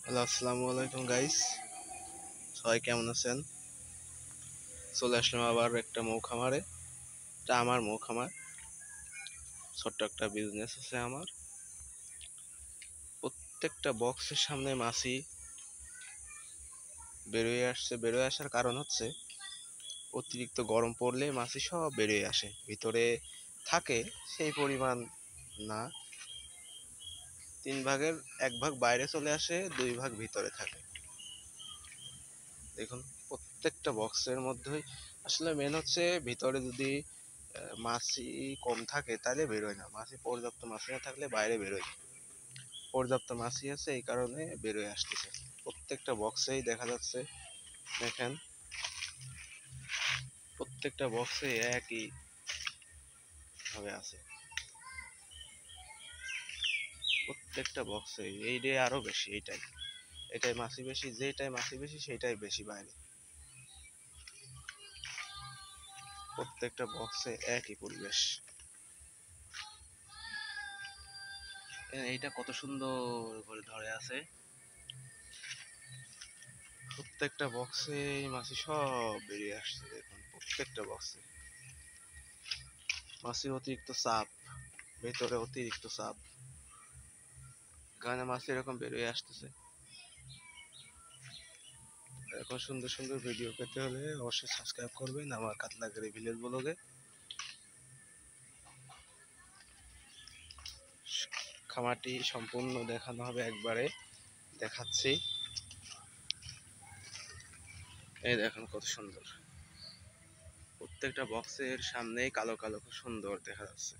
Hello, আসসালামু আলাইকুম guys. সবাই কেমন আছেন? চলে আসলাম আবার একটা মৌ খামারে। এটা আমার মৌ খামার। ছোট্ট একটা বিজনেস আছে আমার। প্রত্যেকটা বক্সের সামনে মাছি বেরোয় আসার কারণ হচ্ছে অতিরিক্ত গরম পড়লে মাছি সব বেরিয়ে আসে। ভিতরে থাকে সেই পরিমাণ না, 3 ভাগের 1 ভাগ বাইরে চলে আসে, 2 ভাগ ভিতরে থাকে। দেখুন, প্রত্যেকটা বক্সের মধ্যেই আসলে মেন হচ্ছে ভিতরে যদি মাছি কম থাকে তাহলে বেরোয় না। পর্যাপ্ত মাছি না থাকলে বাইরে বেরোয়। পর্যাপ্ত মাছি আছে এই কারণে বেরোয় আসতেছে। প্রত্যেকটা বক্সেই দেখা যাচ্ছে, দেখেন প্রত্যেকটা বক্সে একই ভাবে আছে। প্রত্যেকটা বক্সে এই ডে আরো বেশি। এটাই মাছি বেশি, যেটাই মাছি বেশি সেইটাই বেশি বাইরে। প্রত্যেকটা বক্সে একই পরিবেশ। এইটা কত সুন্দর করে ধরে আছে। প্রত্যেকটা বক্সে মাছি সব বেরিয়ে আসছে। দেখুন, প্রত্যেকটা বক্সে মাছির অতিরিক্ত চাপ, ভেতরে অতিরিক্ত চাপ, কারণে মাছি এরকম বেরিয়ে আসতেছে। এরকম সুন্দর সুন্দর ভিডিও পেতে হলে অবশ্যই সাবস্ক্রাইব করবেন আমার কাতলাগাড়ি ভিলেজ ব্লগে। খামারটি সম্পূর্ণ দেখানো হবে একবারে, দেখাচ্ছি। এই দেখুন কত সুন্দর, প্রত্যেকটা বক্সের সামনেই কালো কালো খুব সুন্দর দেখা যাচ্ছে।